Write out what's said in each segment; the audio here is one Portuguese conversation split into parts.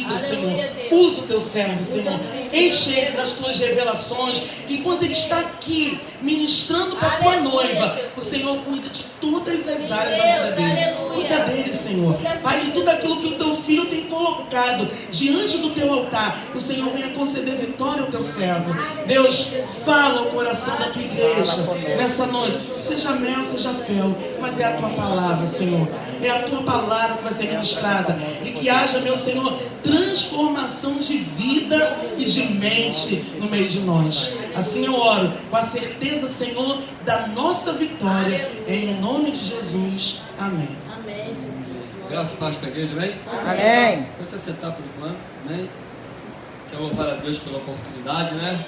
vida, Senhor. Usa o teu servo, Senhor. Enche ele das tuas revelações. Que enquanto ele está aqui ministrando para a tua noiva, o Senhor cuida de todas as áreas da vida dele. Cuida dele, Senhor. Pai, que tudo aquilo que o teu filho tem colocado diante do teu altar, o Senhor venha conceder vitória ao teu servo. Deus, fala o coração da tua igreja nessa noite. Seja mel, seja fel, mas é a tua palavra, Senhor. É a tua palavra que vai ser ministrada. E que haja, meu Senhor, transformação de vida e de mente no meio de nós. Assim eu oro, com a certeza, Senhor, da nossa vitória. Em nome de Jesus. Amém. Amém. Graças a Deus para a igreja, amém? Amém. Você sentar por enquanto, amém? Quero louvar a Deus pela oportunidade, né?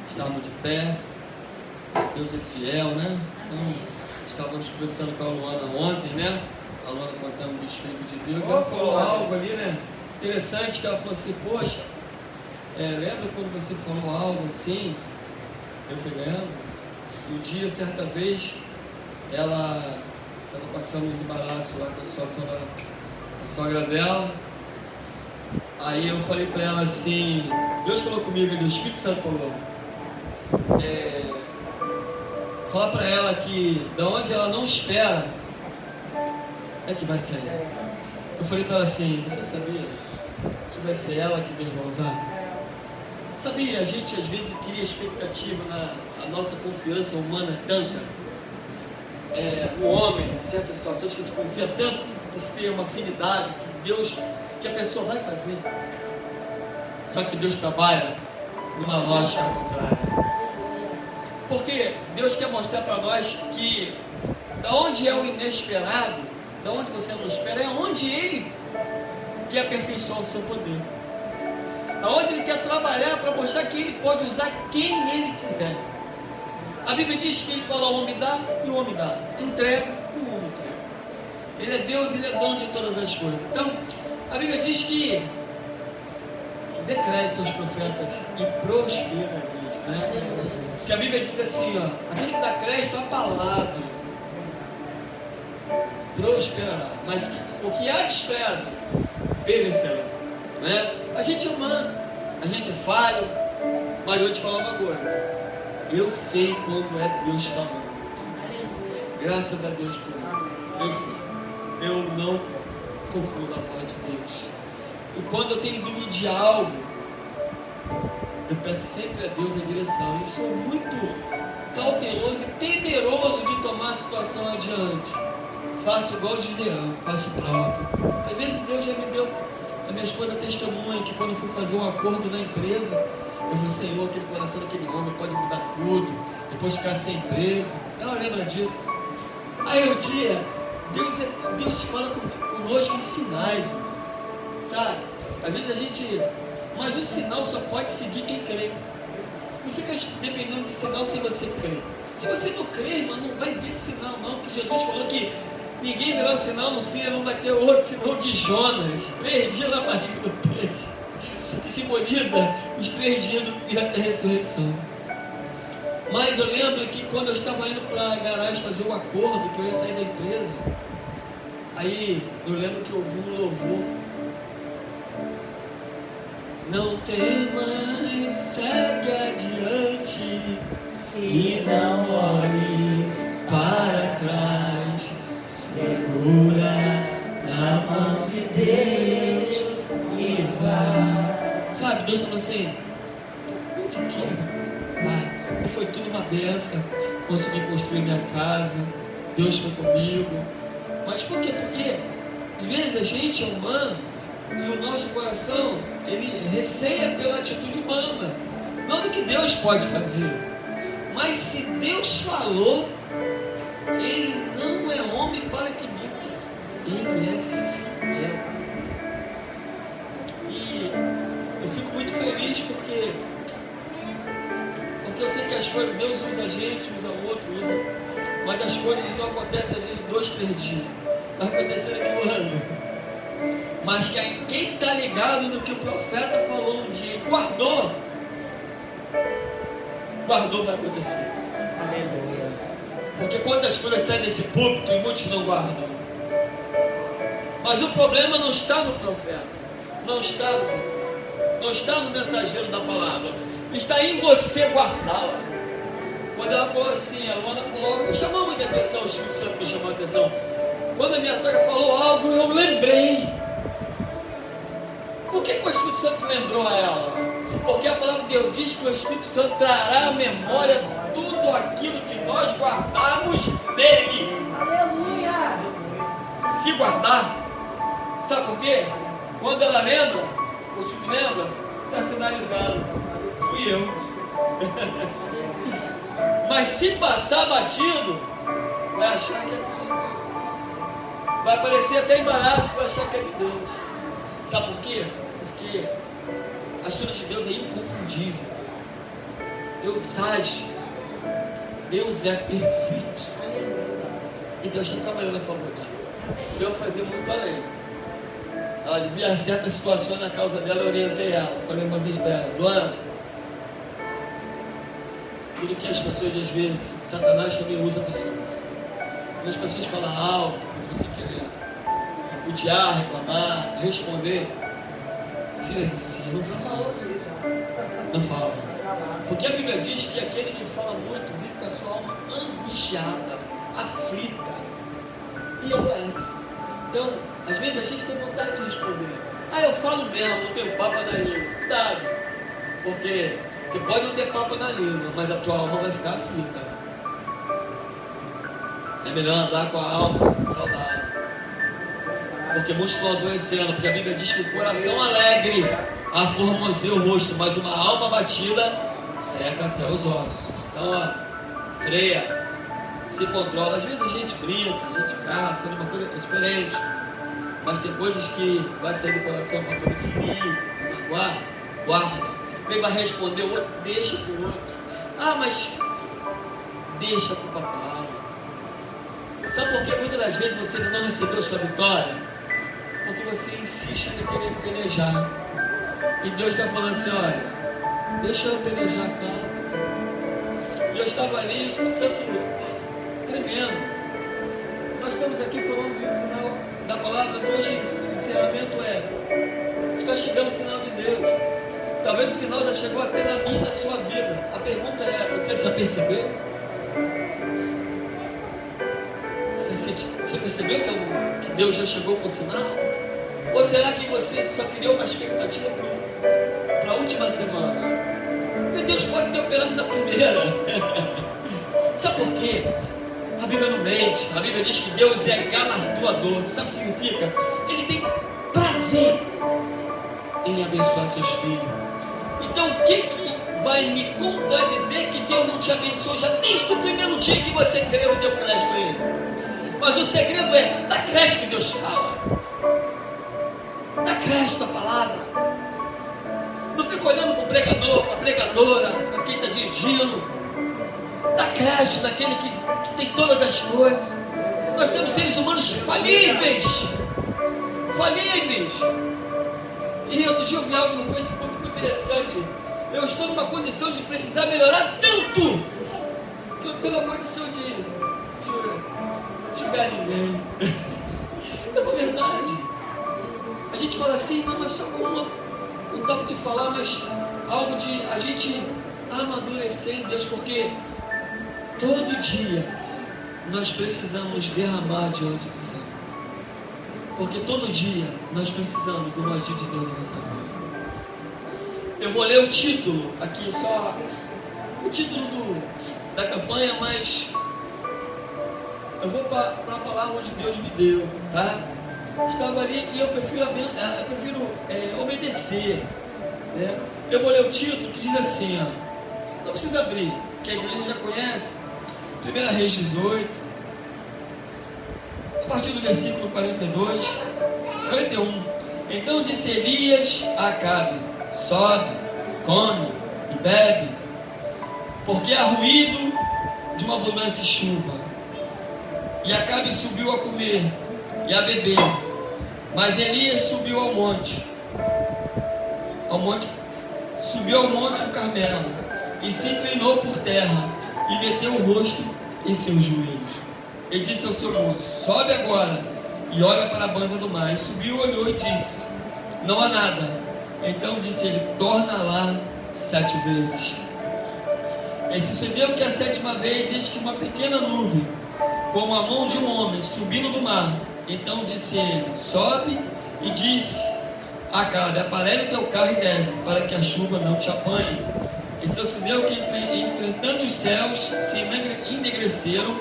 Estamos de pé. Deus é fiel, né? Então, estávamos conversando com a Luana ontem, né? A Luana contando do Espírito de Deus. Ela falou algo ali, né? Interessante, que ela falou assim, poxa, lembra quando você falou algo assim? Eu fui lembro. Um dia, certa vez, ela estava passando uns embaraços lá com a situação da sogra dela. Aí eu falei para ela assim, Deus falou comigo ali, o Espírito Santo falou. Fala para ela que da onde ela não espera é que vai sair. Eu falei para ela assim, você sabia que vai ser ela que Deus vai usar? Sabia, a gente às vezes cria expectativa a nossa confiança humana é tanta. O homem, em certas situações que a gente confia tanto por ter uma afinidade que a pessoa vai fazer. Só que Deus trabalha numa lógica contrária. Porque Deus quer mostrar para nós que da onde é o inesperado, da onde você não espera, é onde Ele quer aperfeiçoar o seu poder. Aonde Ele quer trabalhar para mostrar que Ele pode usar quem Ele quiser. A Bíblia diz que Ele fala, o homem dá e o homem dá. Entrega e o homem entrega. Ele é Deus, Ele é dono de todas as coisas. Então, a Bíblia diz que dê crédito aos profetas e prospera eles, né? Porque a Bíblia diz assim, ó, aquele que dá crédito à palavra prosperará, mas o que a despreza perecerá, né? A gente é humano, a gente é falho, mas eu vou te falar uma coisa, eu sei como é Deus falando, graças a Deus por isso, eu sei, eu não confundo a voz de Deus, e quando eu tenho dúvida de algo, eu peço sempre a Deus a direção, e sou muito cauteloso e temeroso de tomar a situação adiante. Faço igual de Gideão, faço prova. Às vezes Deus já me deu, a minha esposa testemunha que quando eu fui fazer um acordo na empresa, eu falei, Senhor, aquele coração daquele homem pode mudar tudo, depois ficar sem emprego. Ela lembra disso. Aí um dia, Deus fala conosco em sinais, sabe? Às vezes a gente... Mas o sinal só pode seguir quem crê. Não fica dependendo de sinal se você crê. Se você não crê, irmão, não vai ver sinal não. Porque Jesus falou que ninguém verá o sinal, não vai ter outro sinal de Jonas. 3 dias na barriga do peixe. Que simboliza os 3 dias da ressurreição. Mas eu lembro que quando eu estava indo para a garagem fazer um acordo, que eu ia sair da empresa, aí eu lembro que eu ouvi um louvor. Não tem mais, segue adiante e não olhe para trás. Segura na mão de Deus e vai. Sabe, Deus falou assim, eu te quero, vai. E foi tudo uma benção. Consegui construir minha casa, Deus foi comigo. Mas por quê? Porque às vezes a gente é humano e o nosso coração, ele receia pela atitude humana, não do que Deus pode fazer. Mas se Deus falou, Ele não é homem para que minta, Ele é fiel. E eu fico muito feliz porque eu sei que as coisas, Deus usa a gente, usa o outro, mas as coisas não acontecem às vezes 2, 3 dias, vai acontecer aqui no ano. Mas quem está ligado no que o profeta falou um dia, guardou vai acontecer. Aleluia. Porque quantas coisas saem desse púlpito e muitos não guardam. Mas o problema não está no profeta. não está no mensageiro da palavra, está em você guardá-la. Quando ela falou assim, a Luana falou, me chamou muita atenção, o Espírito Santo me chamou a atenção. Quando a minha sogra falou algo, eu lembrei. Por que o Espírito Santo lembrou a ela? Porque a palavra de Deus diz que o Espírito Santo trará à memória tudo aquilo que nós guardamos nele. Aleluia! Se guardar, sabe por quê? Quando ela lembra, o Espírito lembra, está sinalizando, fui eu. Mas se passar batido, vai achar que é assim. Vai parecer até embaraço, vai achar que é de Deus. Sabe por quê? Porque a história de Deus é inconfundível. Deus age. Deus é perfeito. E Deus está trabalhando a favor dela. Deus vai fazer muito além. Ela devia certas situações na causa dela, eu orientei ela. Falei uma vez para ela, Luana, tudo que as pessoas às vezes, Satanás também usa pessoas. Quando as pessoas falam algo, quando você querer repudiar, reclamar, responder, silencia, não fala. Não fala. Porque a Bíblia diz que aquele que fala muito vive com a sua alma angustiada, aflita e adoece. Então, às vezes a gente tem vontade de responder. Eu falo mesmo, não tenho papo na língua. Cuidado, porque você pode não ter papo na língua, mas a tua alma vai ficar aflita. É melhor andar com a alma saudável. Porque muitos estão adoecendo, porque a Bíblia diz que o coração alegre aformoseia o rosto, mas uma alma batida seca até os ossos. Então, freia, se controla. Às vezes a gente brinca, a gente faz uma coisa diferente, mas tem coisas que vai sair do coração para poder ferir, magoar, guarda. Quem vai responder o outro, deixa para o outro. Mas deixa para o papai. Sabe por que muitas das vezes você não recebeu sua vitória? Porque você insiste em querer pelejar. E Deus está falando assim, olha, deixa eu pelejar a causa. E eu estava ali, Espírito Santo tremendo. Nós estamos aqui falando de um sinal da palavra de hoje, o encerramento está chegando o sinal de Deus. Talvez o sinal já chegou até na minha e na sua vida. A pergunta é, você já percebeu? Você percebeu que Deus já chegou com o sinal? Ou será que você só criou uma expectativa para a última semana? Porque Deus pode estar operando na primeira. Sabe por quê? A Bíblia não mente. A Bíblia diz que Deus é galardoador. Sabe o que significa? Ele tem prazer em abençoar seus filhos. Então o que vai me contradizer que Deus não te abençoou já desde o primeiro dia que você creu e deu crédito a Ele? Mas o segredo é dar crédito que Deus fala. Dá crédito à palavra. Não fica olhando para o pregador, para a pregadora, para quem está dirigindo. Dá crédito naquele que tem todas as coisas. Nós somos seres humanos falíveis. Falíveis. E outro dia eu vi algo no Facebook muito interessante. Eu estou numa condição de precisar melhorar tanto que eu estou numa condição de julgar ninguém. É uma verdade. A gente fala assim, não, mas só com um toque de falar, mas algo de a gente amadurecer em Deus, porque todo dia nós precisamos derramar diante do Senhor. Porque todo dia nós precisamos do agir de Deus na nossa vida. Eu vou ler o título aqui, só o título da campanha, mas eu vou para a palavra onde Deus me deu, tá? Estava ali e eu prefiro obedecer, né? Eu vou ler o título que diz assim, não precisa abrir, que a igreja já conhece. 1 Reis 18, a partir do versículo 41. Então disse Elias a Acabe: sobe, come e bebe, porque há ruído de uma abundância de chuva. E Acabe subiu a comer e a beber, mas Elias subiu ao monte do Carmelo, e se inclinou por terra, e meteu o rosto em seus joelhos. E disse ao seu moço: sobe agora, e olha para a banda do mar. E subiu, olhou e disse: não há nada. Então disse ele: torna lá 7 vezes. E sucedeu que a 7ª vez, eis que uma pequena nuvem, como a mão de um homem, subindo do mar. Então disse ele: sobe, e disse a Acabe: aparelha o teu carro e desce, para que a chuva não te apanhe. E sucedeu que entretanto os céus se enegreceram,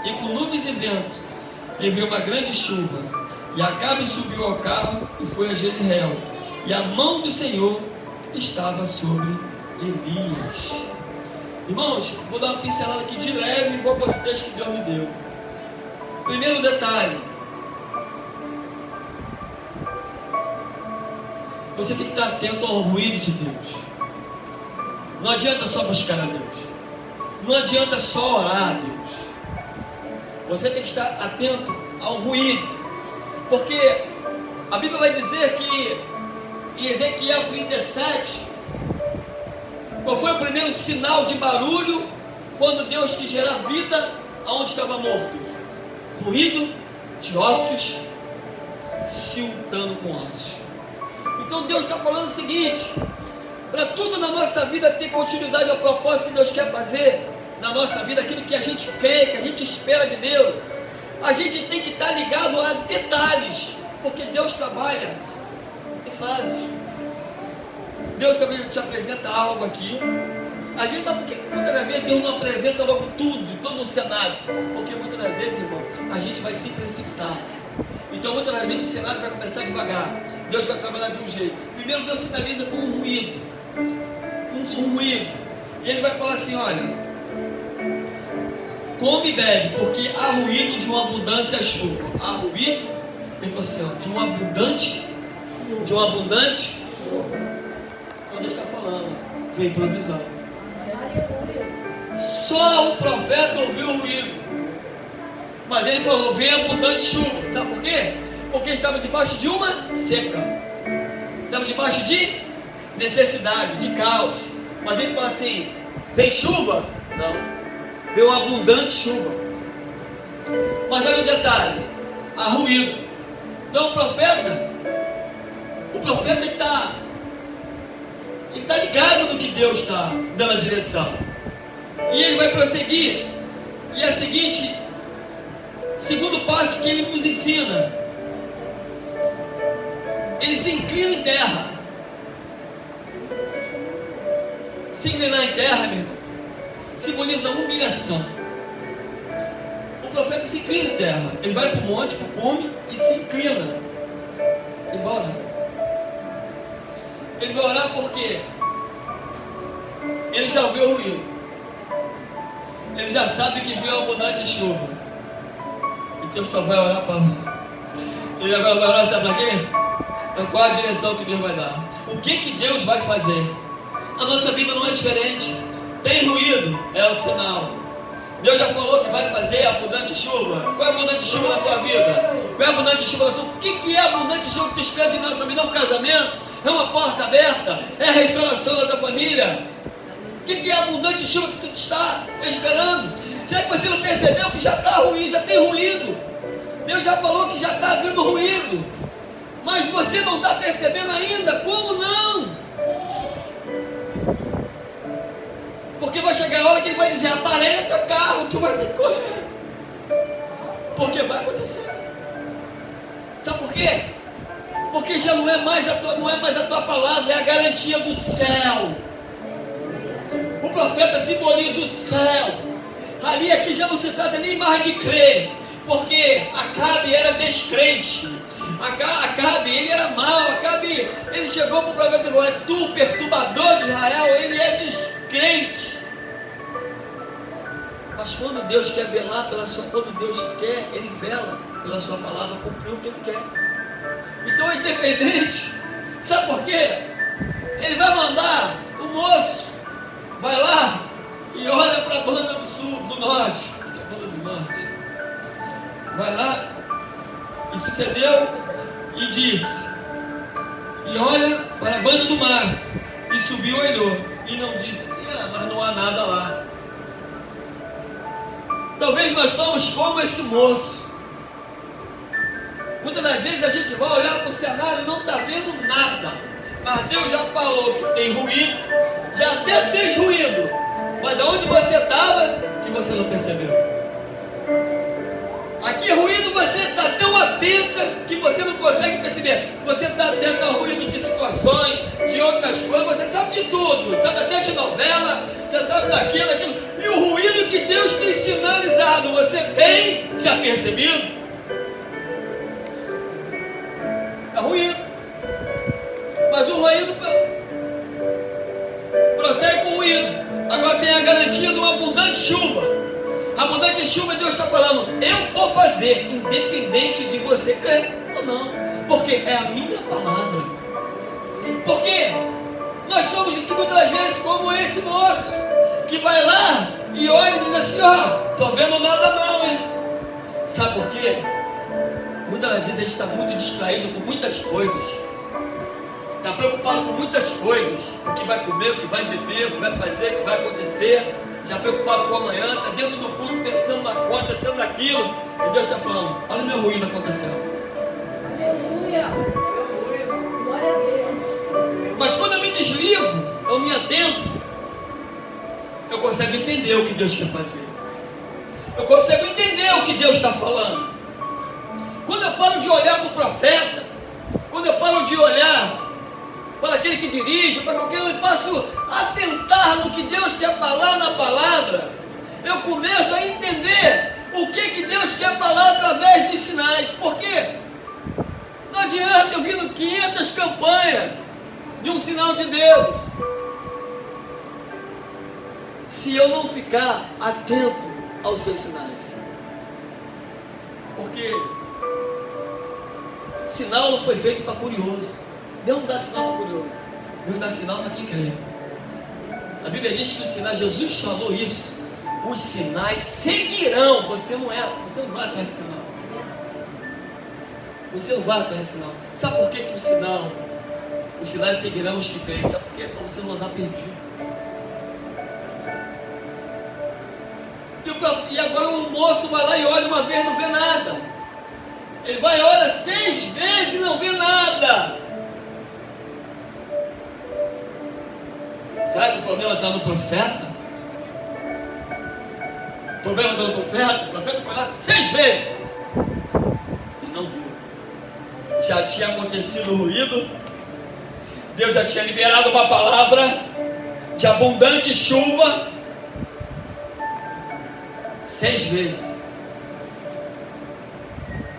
e com nuvens e vento, e veio uma grande chuva. E Acabe subiu ao carro e foi a Jezreel. E a mão do Senhor estava sobre Elias. Irmãos, vou dar uma pincelada aqui de leve e vou para o texto que Deus me deu. Primeiro detalhe: você tem que estar atento ao ruído de Deus. Não adianta só buscar a Deus. Não adianta só orar a Deus. Você tem que estar atento ao ruído. Porque a Bíblia vai dizer que em Ezequiel 37, qual foi o primeiro sinal de barulho quando Deus quis gerar vida aonde estava morto? Ruído de ossos se untando com ossos. Então Deus está falando o seguinte: para tudo na nossa vida ter continuidade ao propósito que Deus quer fazer na nossa vida, aquilo que a gente crê, que a gente espera de Deus, a gente tem que estar ligado a detalhes, porque Deus trabalha em fases. Deus também te apresenta algo aqui. A gente, mas por que muitas vezes Deus não apresenta logo tudo, todo o cenário? Porque muitas das vezes, irmão, a gente vai se precipitar. Então muitas das vezes o cenário vai começar devagar. Deus vai trabalhar de um jeito. Primeiro Deus sinaliza com um ruído. Um ruído. E Ele vai falar assim: olha, come e bebe, porque há ruído de uma abundância chuva. Há ruído, Ele falou assim, ó, de um abundante. Então Deus está falando, vem provisão. Só o profeta ouviu o ruído. Mas ele falou: vem abundante chuva. Sabe por quê? Porque estava debaixo de uma seca. Estava debaixo de necessidade, de caos. Mas ele fala assim: vem chuva? Não. Veio abundante chuva. Mas olha o detalhe: há ruído. Então o profeta está ligado no que Deus está dando a direção. E ele vai prosseguir. E é o seguinte, segundo passo que ele nos ensina: ele se inclina em terra. Se inclinar em terra, meu irmão, simboliza humilhação. O profeta se inclina em terra. Ele vai para o monte, para o cume, e se inclina. Ele vai orar. Ele vai orar porque ele já ouviu o ruído. Ele já sabe que veio abundante chuva. Então só vai orar para... Ele vai orar, sabe para quê? Para qual a direção que Deus vai dar. O que Deus vai fazer? A nossa vida não é diferente. Tem ruído, é o sinal. Deus já falou que vai fazer abundante chuva. Qual é abundante chuva na tua vida? Qual é abundante chuva na tua vida? O que é abundante chuva que tu espera de nossa vida? É um casamento? É uma porta aberta? É a restauração da tua família? O que é abundante chuva que tu está esperando? Será que você não percebeu que já está ruim, já tem ruído? Deus já falou que já está vindo ruído, mas você não está percebendo ainda. Como não? Porque vai chegar a hora que Ele vai dizer: aparelha teu carro, tu vai ter que correr. Porque vai acontecer. Sabe por quê? Porque já não é mais a tua palavra, é a garantia do céu. O profeta simboliza o céu. Ali aqui já não se trata nem mais de crer, porque Acabe era descrente. Acabe, ele era mau. Acabe, ele chegou para o profeta e falou: é tu, perturbador de Israel. Ele é descrente. Mas quando Deus quer velar quando Deus quer, Ele vela pela sua palavra, cumprir o que Ele quer. Então é independente. Sabe por quê? Ele vai mandar o moço, vai lá e olha para a banda do sul, do norte. A banda do norte. Vai lá, e sucedeu, e disse, e olha para a banda do mar, e subiu e olhou, e não disse: mas não há nada lá. Talvez nós estamos como esse moço. Muitas das vezes a gente vai olhar para o cenário e não está vendo nada. Mas Deus já falou que tem ruído, já até fez ruído. Mas aonde você estava que você não percebeu? Aqui ruído você está tão atenta que você não consegue perceber. Você está atento ao ruído de situações, de outras coisas, você sabe de tudo, sabe até de novela, você sabe daquilo. E o ruído que Deus tem sinalizado, você tem se apercebido? É ruído. Mas o ruído prossegue com o ruído. Agora tem a garantia de uma abundante chuva. A abundante chuva, Deus está falando, eu vou fazer, independente de você crer ou não, porque é a minha palavra. Porque nós somos muitas vezes como esse moço, que vai lá e olha e diz assim, ó, tô vendo nada não, hein? Sabe por quê? Muitas vezes a gente está muito distraído com muitas coisas, está preocupado com muitas coisas, o que vai comer, o que vai beber, o que vai fazer, o que vai acontecer, já preocupado com amanhã, está dentro do culto pensando na conta, pensando naquilo, e Deus está falando, olha o meu ruído acontecendo. Aleluia! Glória a Deus! Mas quando eu me desligo, eu me atento, eu consigo entender o que Deus quer fazer, eu consigo entender o que Deus está falando. Quando eu paro de olhar para o profeta, quando eu paro de olhar para aquele que dirige, para qualquer um, e passo a tentar no que Deus quer falar na palavra, eu começo a entender o que Deus quer falar através de sinais. Por quê? Não adianta eu vir 500 campanhas de um sinal de Deus, se eu não ficar atento aos seus sinais. Porque sinal não foi feito para curioso. Deus não dá sinal para curioso. Deus dá sinal para quem crê. A Bíblia diz que os sinais, Jesus falou isso, os sinais seguirão. Você não vai atrás de sinal. Você não vai atrás de sinal. Sabe por que os sinais seguirão os que creem? Sabe por quê? Para você não andar perdido. E agora o moço vai lá e olha uma vez e não vê nada. Ele vai e olha 6 vezes e não vê nada. Será que o problema está no profeta? O problema está no profeta? O profeta foi lá 6 vezes e não viu. Já tinha acontecido o ruído. Deus já tinha liberado uma palavra de abundante chuva 6 vezes.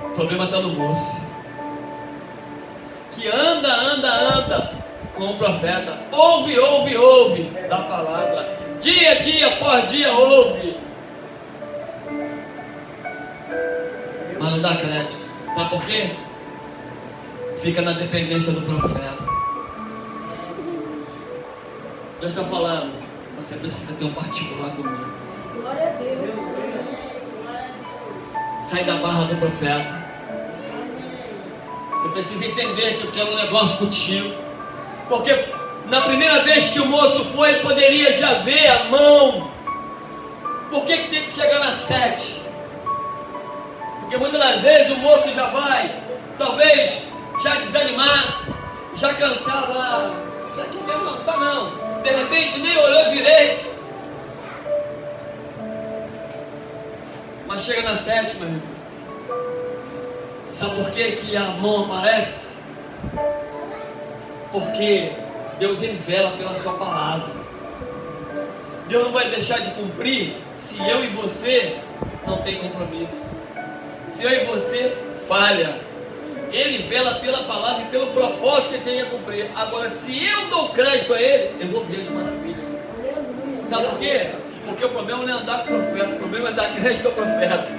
O problema está no moço que anda com o profeta, ouve da palavra, dia após dia ouve, mas não dá crédito. Sabe por quê? Fica na dependência do profeta. Deus está falando, você precisa ter um particular comigo. Glória a Deus! Sai da barra do profeta. Você precisa entender que eu quero um negócio contigo. Porque na primeira vez que o moço foi, ele poderia já ver a mão. Por que tem que chegar na 7? Porque muitas das vezes o moço já vai, talvez já desanimado, já cansado. Isso aqui mesmo não está não. De repente nem olhou direito. Mas chega na 7, meu irmão. Sabe por que a mão aparece? Porque Deus, ele vela pela sua palavra. Deus não vai deixar de cumprir se eu e você não tem compromisso, se eu e você falha. Ele vela pela palavra e pelo propósito que ele tem a cumprir. Agora, se eu dou crédito a ele, eu vou ver as maravilhas. Sabe por quê? Porque o problema não é andar com o profeta, o problema é dar crédito ao profeta.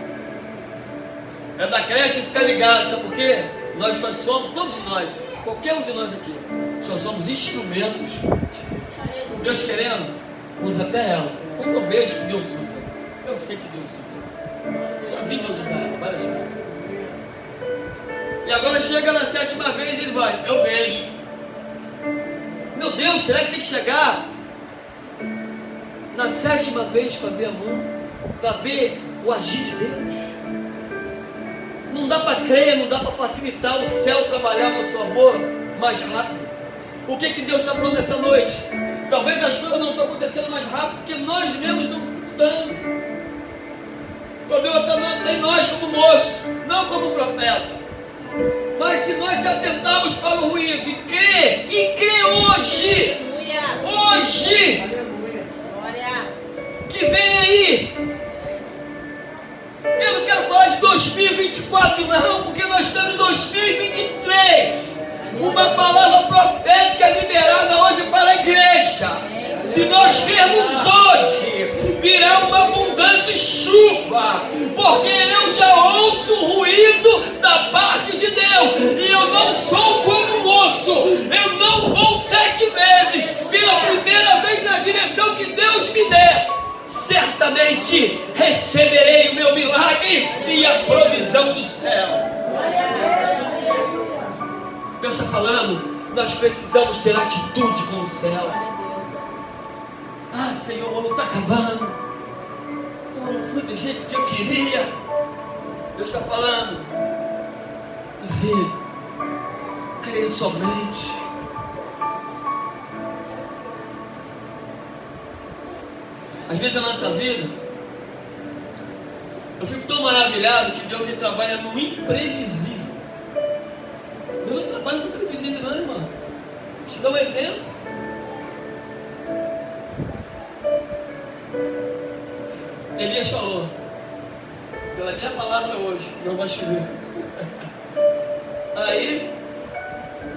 É dar crédito e ficar ligado. Sabe por quê? Nós só somos, todos nós, qualquer um de nós aqui, só somos instrumentos de Deus. Deus querendo, usa até ela. Como eu vejo que Deus usa, eu sei que Deus usa. Já vi Deus usar ela várias vezes. E agora chega na 7ª vez e ele vai, eu vejo. Meu Deus, será que tem que chegar na 7ª vez para ver a mão, para ver o agir de Deus? Não dá para crer, não dá para facilitar o céu trabalhar a nosso favor mais rápido. O que Deus está falando nessa noite? Talvez as coisas não estão acontecendo mais rápido porque nós mesmos estamos dificultando. O problema está em nós como moço, não como profeta. Mas se nós se atentarmos para o ruído e crer hoje, que vem aí. Eu não quero falar de 2024 não, porque nós estamos em 2023. Uma palavra profética liberada hoje para a igreja. Se nós crermos hoje, virá uma abundante chuva, porque eu já ouço o ruído da parte de Deus, e eu não sou como moço, eu não vou 7 vezes, pela primeira vez na direção que Deus me der. Certamente receberei o meu milagre e a provisão do céu. Deus está falando, nós precisamos ter atitude com o céu. Ah, Senhor, o ano está acabando. Não foi do jeito que eu queria. Deus está falando, filho, crê somente. Às vezes a nossa vida, eu fico tão maravilhado que Deus trabalha no imprevisível. Deus não trabalha no imprevisível não, irmão. Vou te dar um exemplo. Elias falou, pela minha palavra hoje, não vai chover. Aí,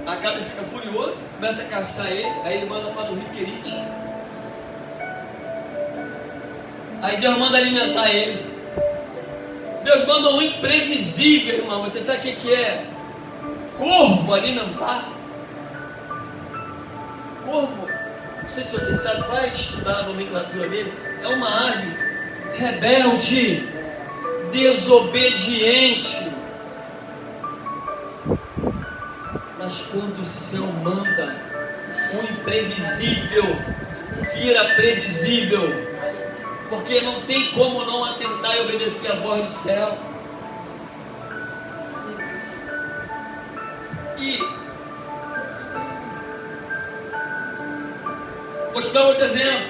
Acabe fica furioso, começa a caçar ele, aí ele manda para o rio Querite. Aí Deus manda alimentar ele. Deus manda um imprevisível, irmão. Você sabe o que é? Corvo alimentar. Corvo, não sei se você sabe, vai estudar a nomenclatura dele. É uma ave rebelde, desobediente. Mas quando o céu manda, o imprevisível vira previsível. Porque não tem como não atentar e obedecer a voz do céu. E vou te dar outro exemplo.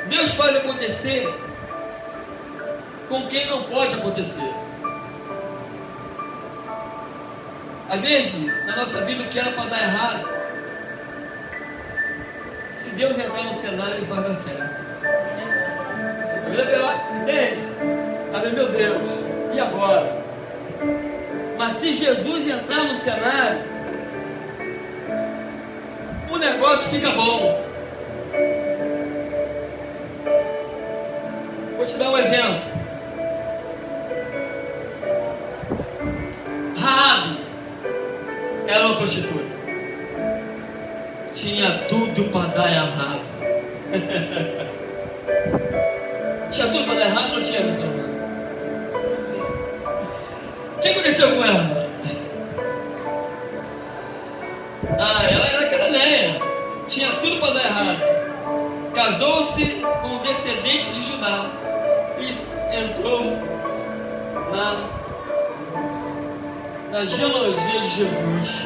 Deus faz acontecer com quem não pode acontecer. Às vezes, na nossa vida, o que era para dar errado, se Deus entrar no cenário, Ele faz dar certo. Entende? Ah, meu Deus, e agora? Mas se Jesus entrar no cenário, o negócio fica bom. Vou te dar um exemplo. Raabe era uma prostituta. Tinha tudo para dar errado. Tinha tudo para dar errado ou não tinha? O que aconteceu com ela? Ela era cananeia. Tinha tudo para dar errado. Casou-se com um descendente de Judá. E entrou na genealogia de Jesus.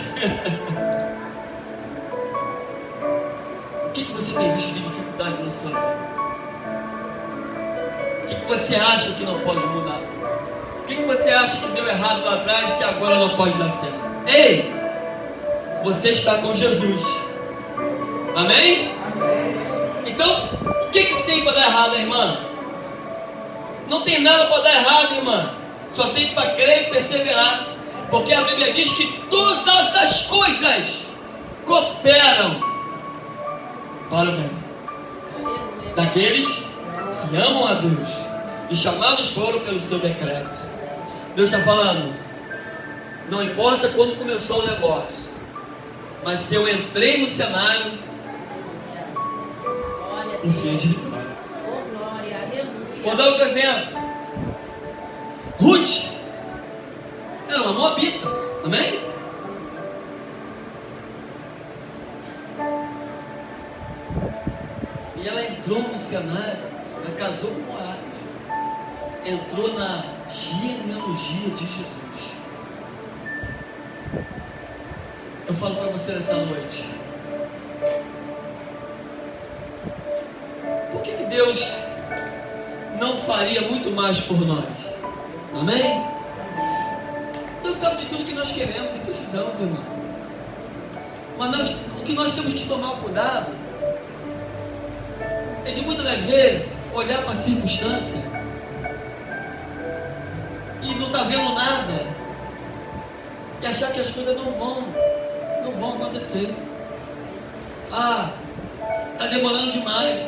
O que você tem visto de dificuldade na sua vida? O que você acha que não pode mudar? O que você acha que deu errado lá atrás que agora não pode dar certo? Ei, você está com Jesus. Amém? Então, o que tem para dar errado, irmã? Não tem nada para dar errado, irmã. Só tem para crer e perseverar. Porque a Bíblia diz que todas as coisas cooperam para o bem daqueles que amam a Deus e chamados foram pelo seu decreto. Deus está falando, não importa como começou o negócio, mas se eu entrei no cenário, o fim é de vitória. Vou dar outro exemplo. Ruth era uma moabita, amém? E ela entrou no cenário, ela casou com Moabe, entrou na genealogia de Jesus. Eu falo para você nessa noite, por que Deus não faria muito mais por nós? Amém? Deus sabe de tudo que nós queremos e precisamos, irmão. Mas o que nós temos que tomar cuidado é de muitas das vezes olhar para a circunstância e não estar vendo nada e achar que as coisas não vão acontecer. Está demorando demais.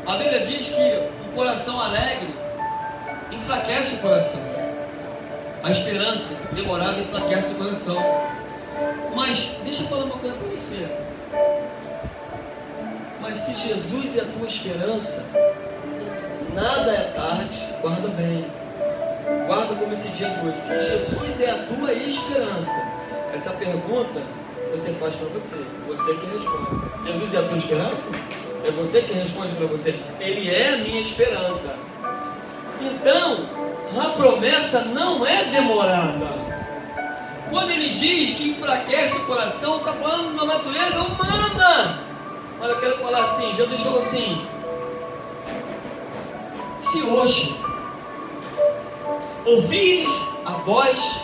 A Bíblia diz que um coração alegre enfraquece o coração. A esperança demorada enfraquece o coração. Mas deixa eu falar uma coisa para você. Mas se Jesus é a tua esperança, nada é tarde. Guarda bem. Guarda como esse dia de hoje. Se Jesus é a tua esperança, essa pergunta você faz para você. Você que responde. Jesus é a tua esperança? É você que responde para você. Ele é a minha esperança. Então, a promessa não é demorada. Quando ele diz que enfraquece o coração, está falando da natureza humana. Mas eu quero falar assim, Jesus falou assim: se hoje ouvires a voz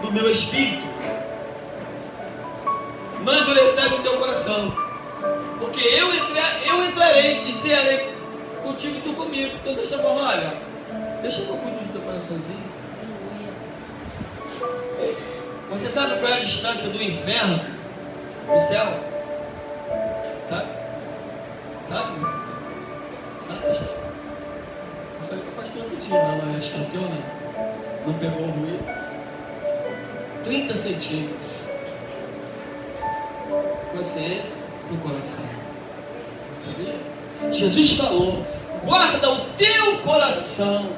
do meu Espírito, não endureçais o teu coração, porque eu entrarei e cearei contigo e tu comigo. Então deixa eu falar, olha, deixa eu cuidar do teu coraçãozinho. Você sabe qual é a distância do inferno do céu? Sabe? Sabe? Eu falei para o pastor outro dia, não esqueceu, né? Não pegou o ruído. 30 centímetros. Consciência no coração. Sabia? Jesus falou: guarda o teu coração,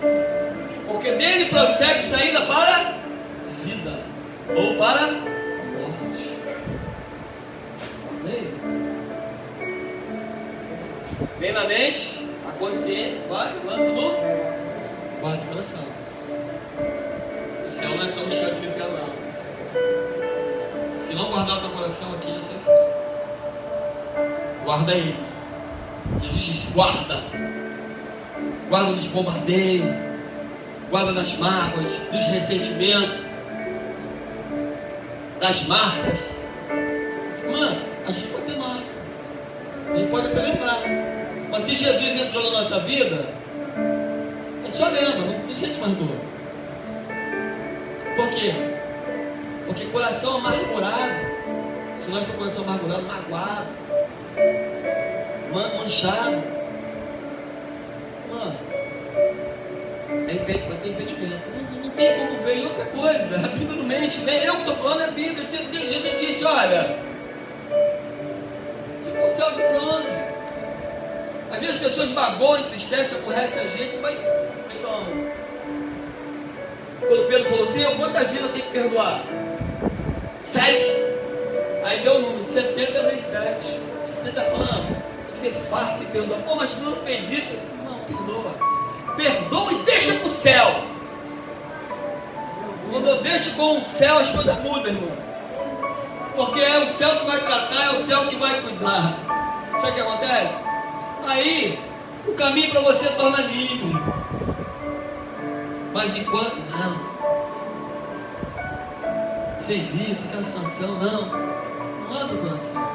porque dele procede saída para a vida ou para a morte. Guardei. Vem na mente, a consciência, vai, lança no guarda o coração. O céu não é tão cheio de inferno, não. Se não guardar o teu coração aqui, é sem fé. Guarda ele. Jesus diz: guarda. Guarda dos bombardeios, guarda das mágoas, dos ressentimentos, das marcas. Mano, a gente pode ter marca, a gente pode até lembrar, mas se Jesus entrou na nossa vida, a gente só lembra, não sente mais dor. Por quê? Porque coração amargurado, se nós com o coração amargurado, magoado, manchado, mano, vai ter impedimento. Não tem como ver. E outra coisa, a Bíblia não mente, nem eu que estou falando, é a Bíblia. Jesus disse: olha, fica um céu de bronze. Às vezes as pessoas magoam, entristecem, aborrecem a gente, mas pessoal, quando Pedro falou assim: quantas vezes eu tenho que perdoar? 7. Aí deu o número 70 vezes 7. Ele está falando, tem que ser farto e perdoar. Pô, mas tu não fez isso? Não, perdoa. Perdoa e deixa com o céu. Quando eu deixo com o céu, as coisas mudam, irmão. Porque é o céu que vai tratar, é o céu que vai cuidar. Sabe o que acontece? Aí, o caminho para você torna livre. Mas enquanto não fez isso, aquela situação, não abre o coração.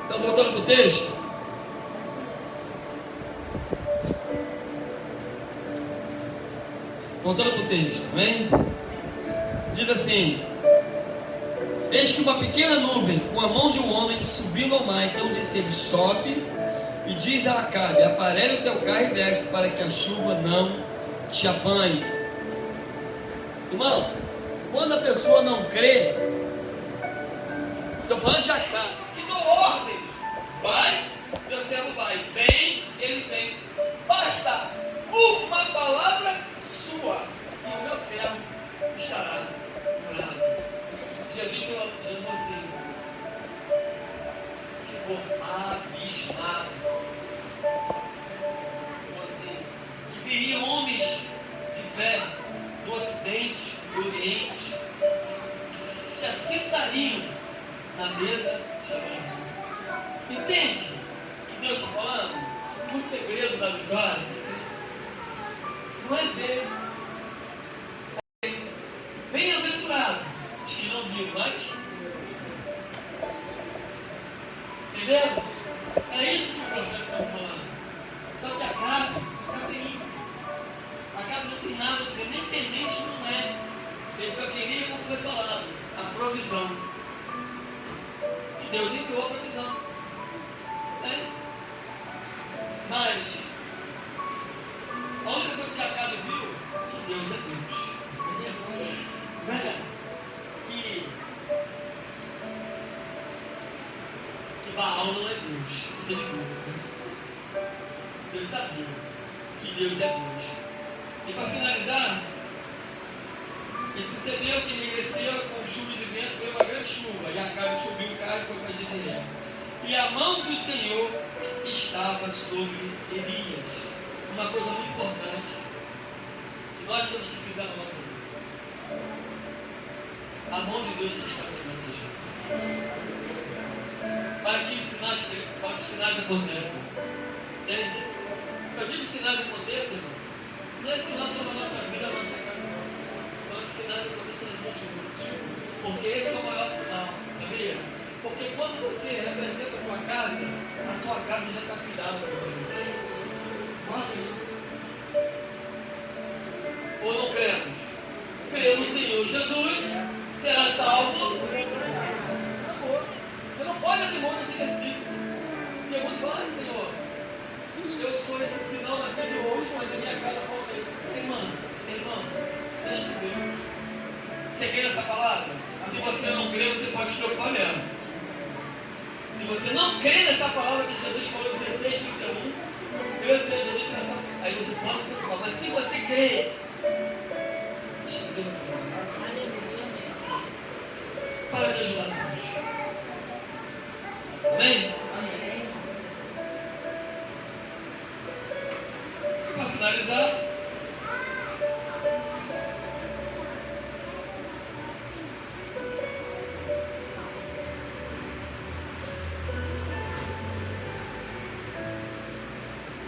Então, voltando para o texto. Voltando para o texto, amém? Diz assim: eis que uma pequena nuvem com a mão de um homem subindo ao mar. Então disse ele: sobe e diz a Acabe: aparelha o teu carro e desce, para que a chuva não te apanhe. Irmão, quando a pessoa não crê, estou falando de Acabe, que dou ordem: vai, meu servo vai, vem, eles vêm, basta uma palavra sua e o meu servo estará curado. Jesus falou assim, ficou abismado. Falou assim, que viriam homens mesa chamada. Entende? Deus está falando? O segredo da vitória não é ver. Bem-aventurado os que não viram, mas entendeu? É isso que o profeta está falando. Só que Acabe terrível. Acabe não tem nada de ver, nem tenente não é. Ele só queria, como foi falado, a provisão. E Deus enviou a provisão. Mas a única coisa que Acabe viu é que Deus é Deus. Que Baal não é Deus, isso ele viu. Deus sabia que Deus é Deus. E para finalizar, e sucedeu que enegreceu com chuva de vento, veio uma grande chuva, e Acabe subiu o carro e foi para Jezreel. E a mão do Senhor estava sobre Elias. Uma coisa muito importante que nós temos que frisar na nossa vida. A mão de Deus tem que estar sobre nossas vidas. Para que os sinais aconteçam. Entende? Eu digo que sinais aconteçam, irmão. Não é sinal só na nossa vida, na nossa casa. Não, que sinais aconteçam nas minhas vidas. Porque esse é o maior sinal, sabia? Porque quando você representa a tua casa já está cuidada para você. Guarda isso. Ou não cremos? Crê no Senhor Jesus, será salvo. Você não pode abrir mão desse versículo. Porque quando fala, Senhor, eu sou esse sinal na frente de hoje, mas a minha casa falta isso. Irmão, seja de Deus. Você crê nessa palavra? Se você não crê, você pode se preocupar mesmo. Se você não crê nessa palavra que Jesus falou em 16, 31, Deus seja Jesus nessa, aí você pode se preocupar. Mas se você crê, deixa eu ver. Para de ajudar Deus. Amém? Amém. E para finalizar,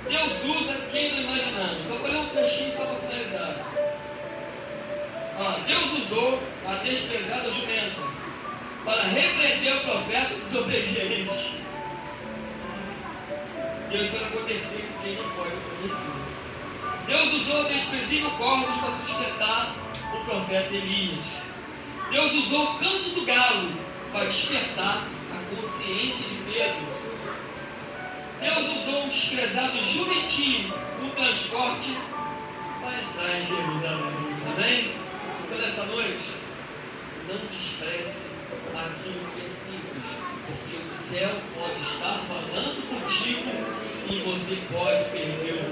Deus usa quem não imaginamos. Só para ler um trechinho só para finalizar. Deus usou a desprezada jumenta para repreender o profeta desobediente. Deus vai acontecer com quem não pode acontecer. Deus usou o desprezível corvos para sustentar o profeta Elias. Deus usou o canto do galo para despertar a consciência de Pedro. Deus usou um desprezado jumentinho no transporte para entrar em Jerusalém. Amém? Então, nessa noite, não despreze aquilo que é simples, porque o céu pode estar falando contigo e você pode perder o